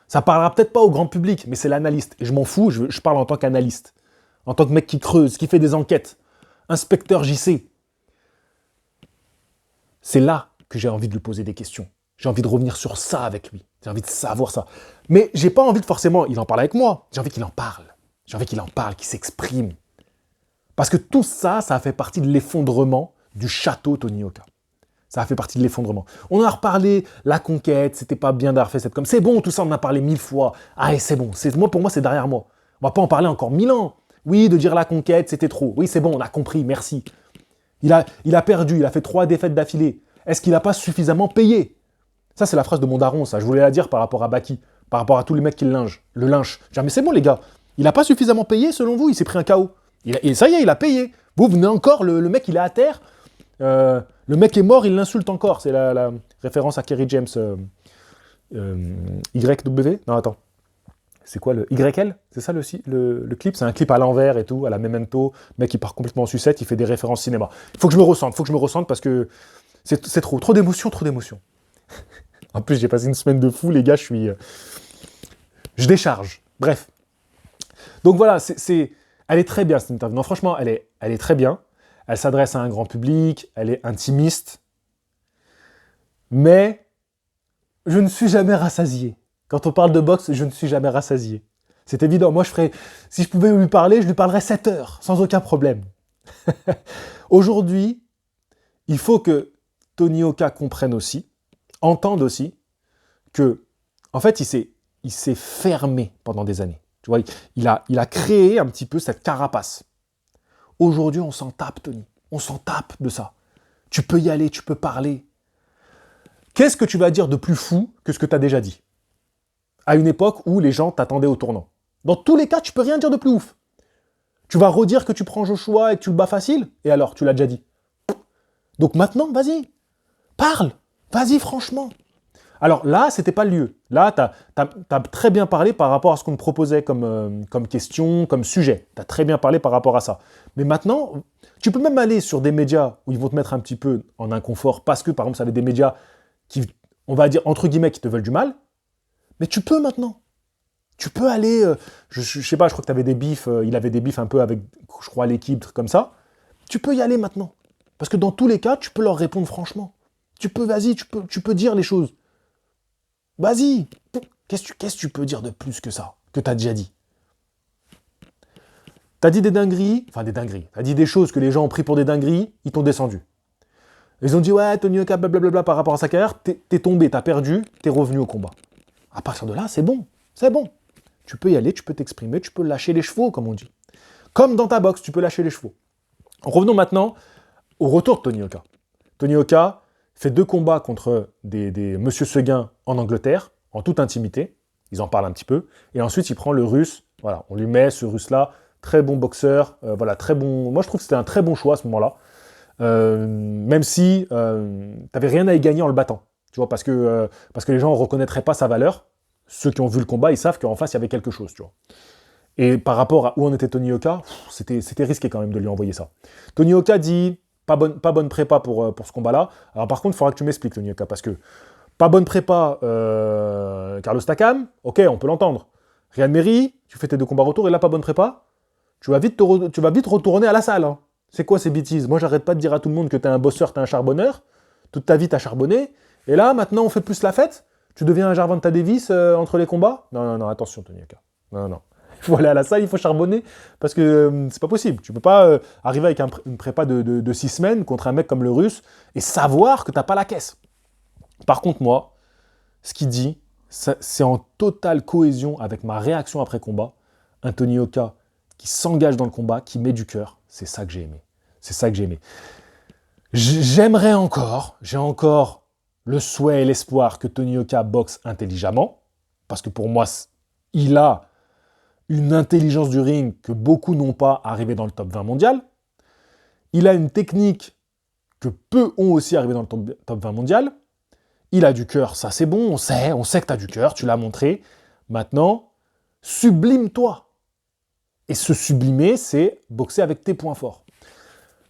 Speaker 2: Ça parlera peut-être pas au grand public, mais c'est l'analyste. Et je m'en fous, je parle en tant qu'analyste. En tant que mec qui creuse, qui fait des enquêtes. Inspecteur JC. C'est là que j'ai envie de lui poser des questions. J'ai envie de revenir sur ça avec lui. J'ai envie de savoir ça. Mais j'ai pas envie de forcément, il en parle avec moi. J'ai envie qu'il en parle. J'ai envie qu'il en parle, qu'il s'exprime. Parce que tout ça, ça a fait partie de l'effondrement du château Tony Oka. Ça a fait partie de l'effondrement. On en a reparlé, la conquête, c'était pas bien d'avoir fait cette com. C'est bon, tout ça, on en a parlé 1000 fois. Ah, c'est bon. Pour moi, c'est derrière moi. On va pas en parler encore 1000 ans. Oui, de dire la conquête, c'était trop. Oui, c'est bon, on a compris, merci. Il a perdu, il a fait 3 défaites d'affilée. Est-ce qu'il n'a pas suffisamment payé? Ça, c'est la phrase de mon daron, ça. Je voulais la dire par rapport à Baki, par rapport à tous les mecs qui le lynchent. Je dis, mais c'est bon, les gars. Il n'a pas suffisamment payé, selon vous? Il s'est pris un KO. Et ça y est, il a payé. Vous venez encore, le mec, il est à terre. Le mec est mort, il l'insulte encore. C'est la référence à Kerry James. YW? Non, attends. C'est quoi le YL? C'est ça le clip? C'est un clip à l'envers et tout, à la Memento. Le mec, il part complètement en sucette, il fait des références cinéma. Il faut que je me ressente parce que c'est trop d'émotions. En plus, j'ai passé une semaine de fou, les gars, je décharge. Bref. Donc voilà, elle est très bien cette interview. Non, franchement, elle est très bien. Elle s'adresse à un grand public, elle est intimiste. Mais je ne suis jamais rassasié. Quand on parle de boxe, je ne suis jamais rassasié. C'est évident. Moi, si je pouvais lui parler, je lui parlerais 7 heures, sans aucun problème. Aujourd'hui, il faut que Tony Oka comprenne aussi, entende aussi, que, en fait, il s'est fermé pendant des années. Tu vois, il a créé un petit peu cette carapace. Aujourd'hui, on s'en tape, Tony. On s'en tape de ça. Tu peux y aller, tu peux parler. Qu'est-ce que tu vas dire de plus fou que ce que tu as déjà dit? À une époque où les gens t'attendaient au tournant. Dans tous les cas, tu peux rien dire de plus ouf. Tu vas redire que tu prends Joshua et que tu le bats facile? Et alors, tu l'as déjà dit. Donc maintenant, vas-y. Parle. Vas-y, franchement. Alors là, c'était pas le lieu. Là, t'as très bien parlé par rapport à ce qu'on te proposait comme question, comme sujet. T'as très bien parlé par rapport à ça. Mais maintenant, tu peux même aller sur des médias où ils vont te mettre un petit peu en inconfort parce que, par exemple, ça va être des médias on va dire, entre guillemets, qui te veulent du mal, mais tu peux maintenant. Tu peux aller, je sais pas, je crois que tu avais des bifs, il avait des bifs un peu avec, je crois, l'équipe, truc comme ça. Tu peux y aller maintenant. Parce que dans tous les cas, tu peux leur répondre franchement. Tu peux, vas-y, tu peux dire les choses. Vas-y. Qu'est-ce que tu peux dire de plus que ça, que tu as déjà dit? T'as dit des dingueries, t'as dit des choses que les gens ont pris pour des dingueries, ils t'ont descendu. Ils ont dit, ouais, Tony Yoka, blablabla, par rapport à sa carrière, t'es tombé, t'as perdu, t'es revenu au combat. À partir de là, c'est bon. Tu peux y aller, tu peux t'exprimer, tu peux lâcher les chevaux, comme on dit. Comme dans ta boxe, tu peux lâcher les chevaux. Revenons maintenant au retour de Tony Yoka. Tony Yoka fait 2 combats contre des Monsieur Seguin en Angleterre, en toute intimité. Ils en parlent un petit peu. Et ensuite, il prend le Russe. Voilà, on lui met ce Russe-là, très bon boxeur. Voilà, très bon. Moi, je trouve que c'était un très bon choix à ce moment-là. Même si t'avais rien à y gagner en le battant. Tu vois, parce que les gens ne reconnaîtraient pas sa valeur. Ceux qui ont vu le combat, ils savent qu'en face, il y avait quelque chose, tu vois. Et par rapport à où en était Tony Yoka, c'était risqué quand même de lui envoyer ça. Tony Yoka dit, pas bonne prépa pour ce combat-là. Alors par contre, il faudra que tu m'expliques, Tony Yoka, parce que pas bonne prépa, Carlos Takam, ok, on peut l'entendre. Ryan Merry, tu fais tes 2 combats retour, et là, pas bonne prépa, tu vas vite retourner à la salle. Hein. C'est quoi ces bêtises? Moi, j'arrête pas de dire à tout le monde que t'es un bosseur, t'es un charbonneur. Toute ta vie, t'as charbonné. Et là, maintenant, on fait plus la fête. Tu deviens un Gervonta Davis entre les combats? Non, attention, Tony Yoka. Non. Il faut aller à la salle, il faut charbonner, parce que c'est pas possible. Tu peux pas arriver avec une prépa de 6 semaines contre un mec comme le Russe et savoir que t'as pas la caisse. Par contre, moi, ce qu'il dit, c'est en totale cohésion avec ma réaction après combat. Un Tony Yoka qui s'engage dans le combat, qui met du cœur. C'est ça que j'ai aimé. J'ai encore le souhait et l'espoir que Tony Yoka boxe intelligemment, parce que pour moi, il a une intelligence du ring que beaucoup n'ont pas arrivé dans le top 20 mondial. Il a une technique que peu ont aussi arrivé dans le top 20 mondial. Il a du cœur, ça c'est bon, on sait que tu as du cœur, tu l'as montré. Maintenant, sublime-toi. Et se sublimer, c'est boxer avec tes points forts.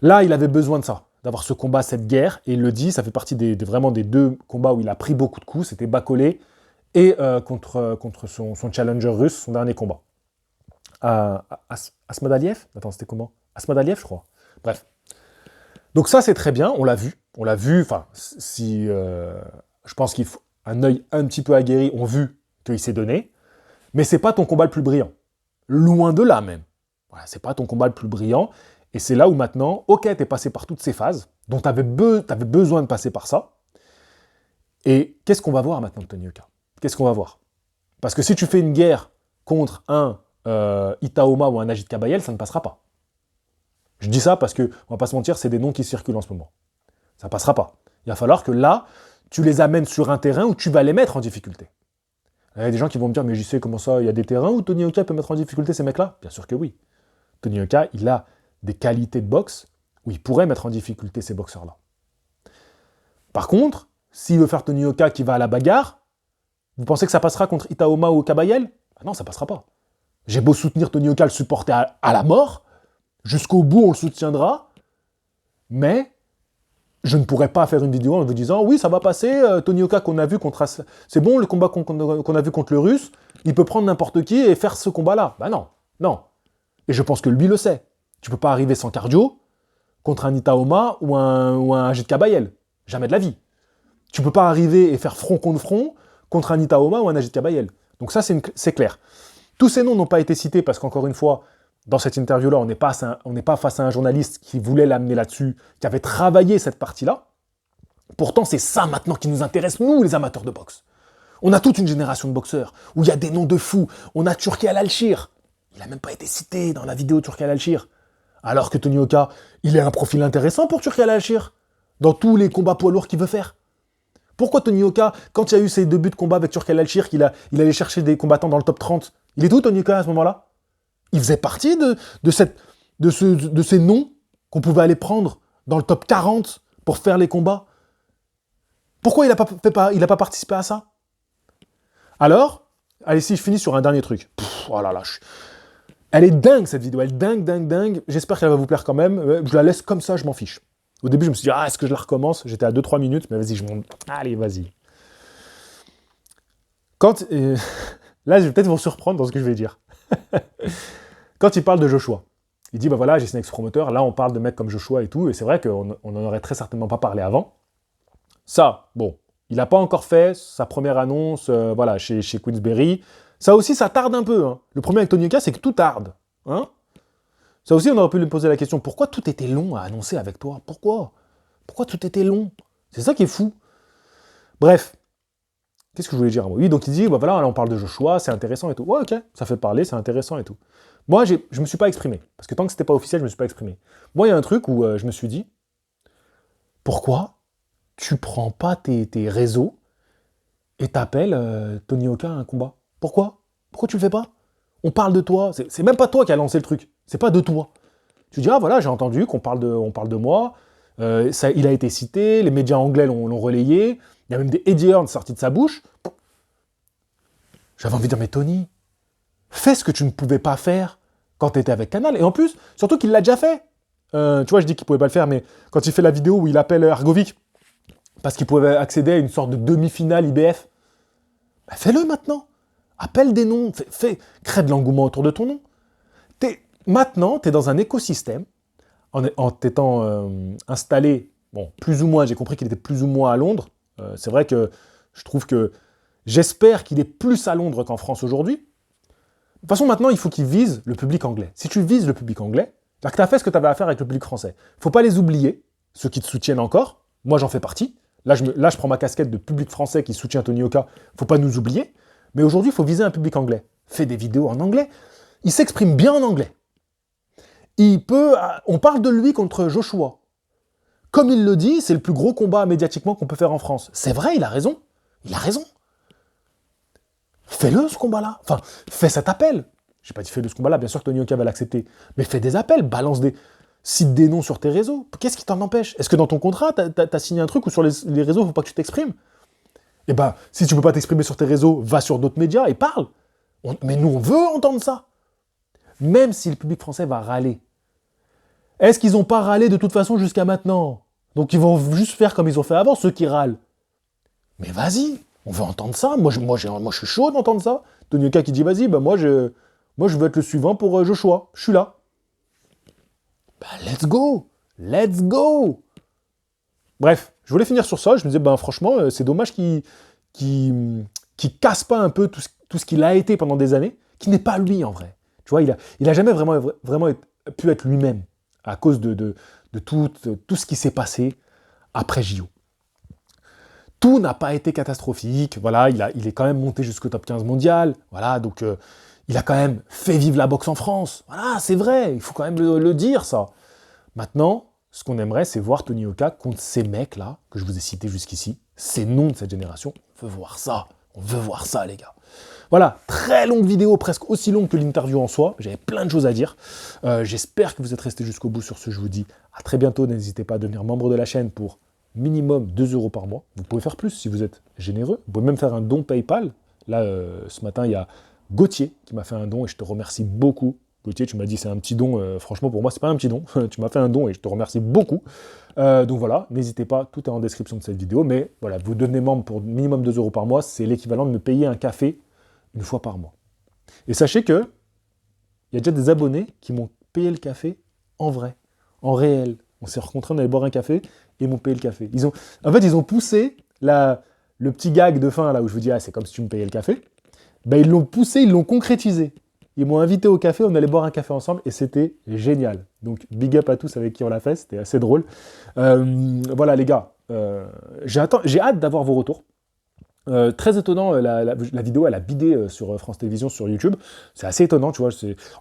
Speaker 2: Là, il avait besoin de ça, d'avoir ce combat, cette guerre, et il le dit, ça fait partie vraiment des 2 combats où il a pris beaucoup de coups, c'était Bacolé et contre son challenger russe, son dernier combat. Asmadaliev? Attends, c'était comment? Asmadaliev, je crois. Bref. Donc ça, c'est très bien, on l'a vu, enfin, je pense qu'il faut un œil un petit peu aguerri, ont vu qu'il s'est donné, mais c'est pas ton combat le plus brillant. Loin de là, même. Voilà, c'est pas ton combat le plus brillant, et c'est là où maintenant, ok, t'es passé par toutes ces phases, dont t'avais besoin de passer par ça, et qu'est-ce qu'on va voir maintenant de Tony Yoka? Qu'est-ce qu'on va voir? Parce que si tu fais une guerre contre un Itaoma ou un Agit Kabayel, ça ne passera pas. Je dis ça parce que, on va pas se mentir, c'est des noms qui circulent en ce moment. Ça passera pas. Il va falloir que là, tu les amènes sur un terrain où tu vas les mettre en difficulté. Il y a des gens qui vont me dire, mais je sais comment ça, il y a des terrains où Tony Yoka peut mettre en difficulté ces mecs-là? Bien sûr que oui. Tony Yoka, il a des qualités de boxe où il pourrait mettre en difficulté ces boxeurs-là. Par contre, s'il veut faire Tony Yoka qui va à la bagarre, vous pensez que ça passera contre Itaoma ou Kabayel? Ah non, ça passera pas. J'ai beau soutenir Tony Yoka, le supporter à la mort, jusqu'au bout on le soutiendra, mais je ne pourrais pas faire une vidéo en vous disant oui, ça va passer, Tony Yoka qu'on a vu contre... C'est bon, le combat qu'on a vu contre le Russe, il peut prendre n'importe qui et faire ce combat-là. Bah non. Et je pense que lui le sait. Tu peux pas arriver sans cardio contre un Itaoma ou un Agit Kabayel. Jamais de la vie. Tu peux pas arriver et faire front contre front contre un Itaoma ou un Agit Kabayel. Donc ça, c'est clair. Tous ces noms n'ont pas été cités parce qu'encore une fois, dans cette interview-là, on n'est pas face à un journaliste qui voulait l'amener là-dessus, qui avait travaillé cette partie-là. Pourtant, c'est ça maintenant qui nous intéresse, nous, les amateurs de boxe. On a toute une génération de boxeurs où il y a des noms de fous. On a Turki Al-Alshir. Il n'a même pas été cité dans la vidéo Turki Al-Alshir. Alors que Tony Yoka, il est un profil intéressant pour Turki Al-Alshir, dans tous les combats poids lourds qu'il veut faire. Pourquoi Tony Yoka, quand il y a eu ses débuts de combat avec Turki Al-Alshir, il allait chercher des combattants dans le top 30, il est où Tony Yoka à ce moment-là? Il faisait partie de ces noms qu'on pouvait aller prendre dans le top 40 pour faire les combats. Pourquoi il n'a pas participé à ça? Alors, allez, si je finis sur un dernier truc. Oh là là, elle est dingue cette vidéo, elle est dingue. J'espère qu'elle va vous plaire quand même. Je la laisse comme ça, je m'en fiche. Au début, je me suis dit, ah, est-ce que je la recommence? J'étais à 2-3 minutes, mais vas-y, je monte. Allez, vas-y. Quand, là, je vais peut-être vous surprendre dans ce que je vais dire. Quand il parle de Joshua, il dit, bah voilà, j'ai signé avec ce promoteur, là, on parle de mecs comme Joshua et tout, et c'est vrai qu'on n'en aurait très certainement pas parlé avant. Ça, bon, il n'a pas encore fait sa première annonce voilà, chez Queensberry. Ça aussi, ça tarde un peu. Hein. Le problème avec Tony Oka, c'est que tout tarde. Hein. Ça aussi, on aurait pu lui poser la question, pourquoi tout était long à annoncer avec toi? Pourquoi tout était long? C'est ça qui est fou. Bref, qu'est-ce que je voulais dire? Oui, donc il dit, bah voilà, là on parle de Joshua, c'est intéressant et tout. Ouais, ok, ça fait parler, c'est intéressant et tout. Moi, je me suis pas exprimé, parce que tant que c'était pas officiel, je me suis pas exprimé. Moi, il y a un truc où je me suis dit, pourquoi tu prends pas tes réseaux et t'appelles Tony Oka à un combat? Pourquoi tu le fais pas? On parle de toi, c'est même pas toi qui a lancé le truc, c'est pas de toi. Tu dis, ah voilà, j'ai entendu qu'on parle de moi, ça, il a été cité, les médias anglais l'ont relayé, il y a même des Eddie Hearn sortis de sa bouche. J'avais envie de dire, mais Tony, fais ce que tu ne pouvais pas faire quand tu étais avec Canal. Et en plus, surtout qu'il l'a déjà fait. Tu vois, je dis qu'il pouvait pas le faire, mais quand il fait la vidéo où il appelle Argovic, parce qu'il pouvait accéder à une sorte de demi-finale IBF, bah fais-le maintenant. Appelle des noms, crée de l'engouement autour de ton nom. Maintenant, tu es dans un écosystème, en t'étant installé, bon, plus ou moins, j'ai compris qu'il était plus ou moins à Londres. C'est vrai que je trouve que j'espère qu'il est plus à Londres qu'en France aujourd'hui. De toute façon, maintenant, il faut qu'il vise le public anglais. Si tu vises le public anglais, c'est-à-dire que tu as fait ce que tu avais à faire avec le public français. Il ne faut pas les oublier, ceux qui te soutiennent encore. Moi, j'en fais partie. Là, je prends ma casquette de public français qui soutient Tony Oka. Il ne faut pas nous oublier. Mais aujourd'hui, il faut viser un public anglais. Fais des vidéos en anglais. Il s'exprime bien en anglais. On parle de lui contre Joshua. Comme il le dit, c'est le plus gros combat médiatiquement qu'on peut faire en France. C'est vrai, il a raison. Il a raison. Fais-le, ce combat-là. Enfin, fais cet appel. J'ai pas dit fais-le, ce combat-là. Bien sûr que Tony Oka va l'accepter. Mais fais des appels, cite des noms sur tes réseaux. Qu'est-ce qui t'en empêche? Est-ce que dans ton contrat, t'as signé un truc où sur les réseaux, il ne faut pas que tu t'exprimes? Eh ben, si tu ne peux pas t'exprimer sur tes réseaux, va sur d'autres médias et parle. Mais nous, on veut entendre ça. Même si le public français va râler. Est-ce qu'ils n'ont pas râlé de toute façon jusqu'à maintenant? Donc ils vont juste faire comme ils ont fait avant, ceux qui râlent. Mais vas-y, on veut entendre ça. Moi, je suis chaud d'entendre ça. Tony Oka qui dit, vas-y, bah, moi, je veux être le suivant pour Joshua. Je suis là. Bah, let's go. Let's go. Bref, je voulais finir sur ça. Je me disais, ben franchement, c'est dommage qu'il casse pas un peu tout ce qu'il a été pendant des années, qui n'est pas lui en vrai. Tu vois, il a jamais vraiment pu être lui-même à cause de tout ce qui s'est passé après JO. Tout n'a pas été catastrophique. Voilà, il est quand même monté jusqu'au top 15 mondial. Voilà, donc il a quand même fait vivre la boxe en France. Voilà, c'est vrai, il faut quand même le dire ça. Maintenant, ce qu'on aimerait, c'est voir Tony Oka contre ces mecs-là, que je vous ai cités jusqu'ici, ces noms de cette génération. On veut voir ça. On veut voir ça, les gars. Voilà, très longue vidéo, presque aussi longue que l'interview en soi. J'avais plein de choses à dire. J'espère que vous êtes restés jusqu'au bout sur ce. Je vous dis à très bientôt. N'hésitez pas à devenir membre de la chaîne pour minimum 2 € par mois. Vous pouvez faire plus si vous êtes généreux. Vous pouvez même faire un don PayPal. Là, ce matin, il y a Gauthier qui m'a fait un don et je te remercie beaucoup. Gauthier, tu m'as dit c'est un petit don, franchement pour moi c'est pas un petit don, tu m'as fait un don et je te remercie beaucoup. Donc voilà, n'hésitez pas, tout est en description de cette vidéo, mais voilà, vous devenez membre pour minimum 2 € par mois, c'est l'équivalent de me payer un café une fois par mois. Et sachez que il y a déjà des abonnés qui m'ont payé le café en vrai, en réel. On s'est rencontrés, on allait boire un café et ils m'ont payé le café. En fait, ils ont poussé le petit gag de fin là où je vous dis c'est comme si tu me payais le café. Ben, ils l'ont poussé, ils l'ont concrétisé. Ils m'ont invité au café, on allait boire un café ensemble et c'était génial. Donc big up à tous avec qui on l'a fait, c'était assez drôle. Voilà les gars, j'ai hâte d'avoir vos retours. Très étonnant, la vidéo elle a bidé sur France Télévisions, sur YouTube. C'est assez étonnant, tu vois.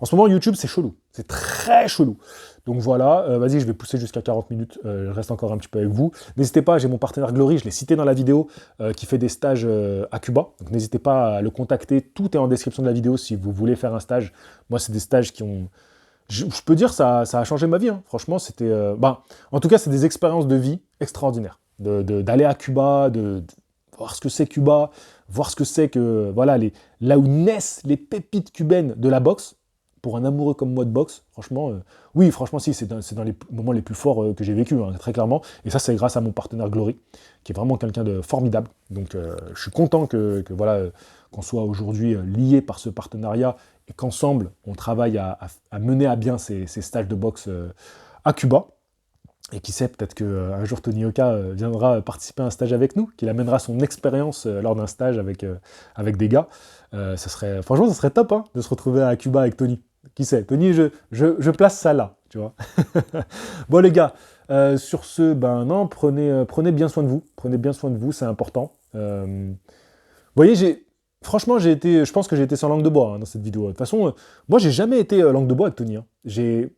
Speaker 2: En ce moment YouTube c'est chelou, c'est très chelou. Donc voilà, vas-y je vais pousser jusqu'à 40 minutes, je reste encore un petit peu avec vous. N'hésitez pas, j'ai mon partenaire Glory, je l'ai cité dans la vidéo, qui fait des stages à Cuba. Donc n'hésitez pas à le contacter, tout est en description de la vidéo si vous voulez faire un stage. Moi c'est des stages qui ont... Je peux dire ça a changé ma vie, hein. Franchement c'était... en tout cas c'est des expériences de vie extraordinaires. D'aller à Cuba, voir ce que c'est Cuba, voir ce que c'est que, voilà, là où naissent les pépites cubaines de la boxe, pour un amoureux comme moi de boxe, franchement, oui, franchement, si, c'est dans les moments les plus forts que j'ai vécu, hein, très clairement. Et ça, c'est grâce à mon partenaire Glory, qui est vraiment quelqu'un de formidable. Donc, je suis content voilà, qu'on soit aujourd'hui liés par ce partenariat et qu'ensemble, on travaille à mener à bien ces stages de boxe à Cuba. Et qui sait, peut-être qu'un jour Tony Oka viendra participer à un stage avec nous, qu'il amènera son expérience lors d'un stage avec des gars. Franchement, ça serait top hein, de se retrouver à Cuba avec Tony. Qui sait, Tony, je place ça là, tu vois. Bon les gars, sur ce, ben non, prenez bien soin de vous. Prenez bien soin de vous, c'est important. Vous voyez, franchement, je pense que j'ai été sans langue de bois hein, dans cette vidéo. De toute façon, moi, j'ai jamais été langue de bois avec Tony. Hein. J'ai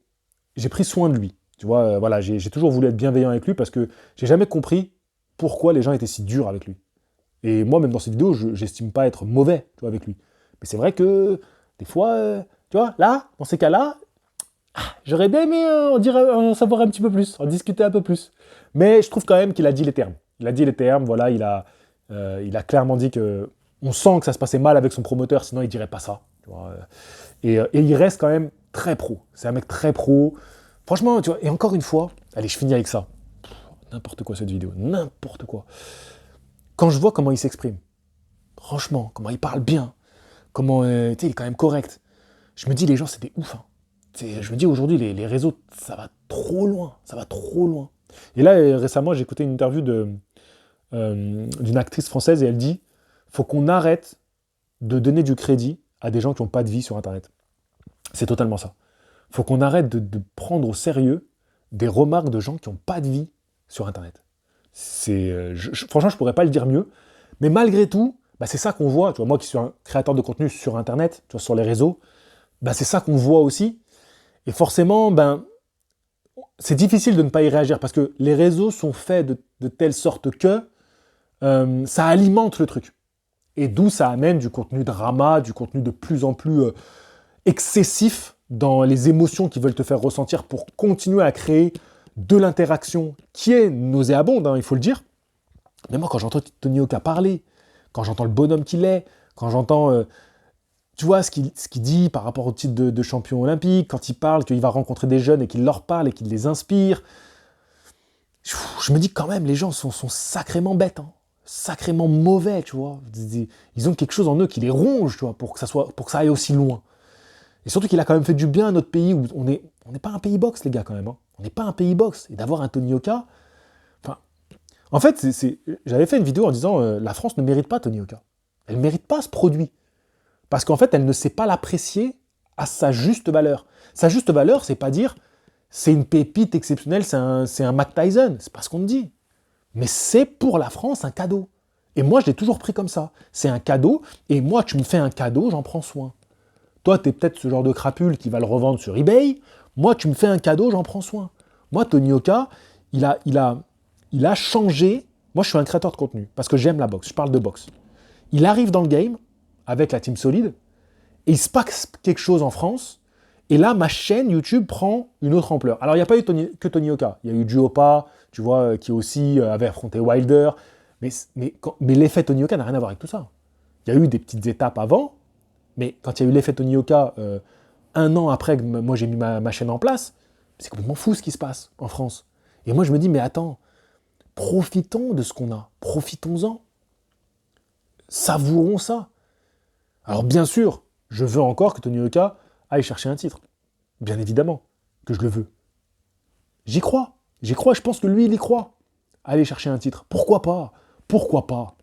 Speaker 2: pris soin de lui. Tu vois, voilà, j'ai toujours voulu être bienveillant avec lui parce que j'ai jamais compris pourquoi les gens étaient si durs avec lui. Et moi, même dans cette vidéo, j'estime pas être mauvais tu vois, avec lui. Mais c'est vrai que des fois, tu vois, là, dans ces cas-là, j'aurais bien aimé en savoir un petit peu plus, en discuter un peu plus. Mais je trouve quand même qu'il a dit les termes. Il a dit les termes, voilà, il a clairement dit que on sent que ça se passait mal avec son promoteur, sinon il dirait pas ça. Tu vois, et il reste quand même très pro. C'est un mec très pro. Franchement, tu vois, et encore une fois, allez, je finis avec ça. N'importe quoi cette vidéo, n'importe quoi. Quand je vois comment il s'exprime, franchement, comment il parle bien, comment, tu sais, il est quand même correct. Je me dis, les gens, c'est des ouf. Hein. Je me dis, aujourd'hui, les réseaux, ça va trop loin, ça va trop loin. Et là, récemment, j'ai écouté une interview d'une actrice française et elle dit, faut qu'on arrête de donner du crédit à des gens qui n'ont pas de vie sur Internet. C'est totalement ça. Faut qu'on arrête de prendre au sérieux des remarques de gens qui n'ont pas de vie sur Internet. Franchement, je pourrais pas le dire mieux, mais malgré tout, bah, c'est ça qu'on voit. Tu vois, moi qui suis un créateur de contenu sur Internet, tu vois, sur les réseaux, bah, c'est ça qu'on voit aussi. Et forcément, ben, c'est difficile de ne pas y réagir parce que les réseaux sont faits de telle sorte que ça alimente le truc. Et d'où ça amène du contenu drama, du contenu de plus en plus excessif dans les émotions qu'ils veulent te faire ressentir pour continuer à créer de l'interaction qui est nauséabonde, hein, il faut le dire. Mais moi, quand j'entends Tony Oka parler, quand j'entends le bonhomme qu'il est, quand j'entends, tu vois, ce qu'il dit par rapport au titre de champion olympique, quand il parle qu'il va rencontrer des jeunes et qu'il leur parle et qu'il les inspire, je me dis quand même, les gens sont sacrément bêtes, hein, sacrément mauvais, tu vois. Ils ont quelque chose en eux qui les ronge, tu vois, pour que ça aille aussi loin. Et surtout qu'il a quand même fait du bien à notre pays où on n'est pas un pays boxe, les gars, quand même. Hein. On n'est pas un pays boxe. Et d'avoir un Tony Oka... Enfin, en fait, j'avais fait une vidéo en disant la France ne mérite pas Tony Oka. Elle ne mérite pas ce produit. Parce qu'en fait, elle ne sait pas l'apprécier à sa juste valeur. Sa juste valeur, c'est pas dire c'est une pépite exceptionnelle, c'est un Mike Tyson. C'est pas ce qu'on dit. Mais c'est pour la France un cadeau. Et moi, je l'ai toujours pris comme ça. C'est un cadeau. Et moi, tu me fais un cadeau, j'en prends soin. Toi, tu es peut-être ce genre de crapule qui va le revendre sur eBay. Moi, tu me fais un cadeau, j'en prends soin. Moi, Tony Oka, il a changé. Moi, je suis un créateur de contenu parce que j'aime la boxe. Je parle de boxe. Il arrive dans le game avec la team solide et il se passe quelque chose en France. Et là, ma chaîne YouTube prend une autre ampleur. Alors, il n'y a pas eu que Tony Oka. Il y a eu Duopa, tu vois, qui aussi avait affronté Wilder. Mais l'effet Tony Oka n'a rien à voir avec tout ça. Il y a eu des petites étapes avant. Mais quand il y a eu l'effet Tony Oka, 1 an après que moi j'ai mis ma chaîne en place, c'est complètement fou ce qui se passe en France. Et moi je me dis, mais attends, profitons de ce qu'on a, profitons-en. Savourons ça. Alors bien sûr, je veux encore que Tony Oka aille chercher un titre. Bien évidemment que je le veux. J'y crois, je pense que lui il y croit. Aller chercher un titre, pourquoi pas? Pourquoi pas?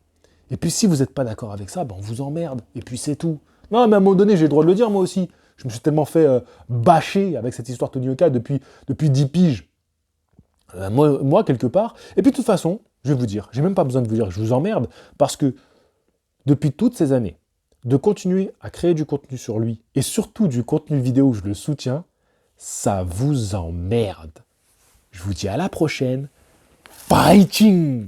Speaker 2: Et puis si vous n'êtes pas d'accord avec ça, ben on vous emmerde, et puis c'est tout. Non, mais à un moment donné, j'ai le droit de le dire, moi aussi. Je me suis tellement fait bâcher avec cette histoire Tony Oka depuis 10 piges. Moi, quelque part. Et puis, de toute façon, je vais vous dire, j'ai même pas besoin de vous dire que je vous emmerde, parce que depuis toutes ces années, de continuer à créer du contenu sur lui, et surtout du contenu vidéo où je le soutiens, ça vous emmerde. Je vous dis à la prochaine. Fighting!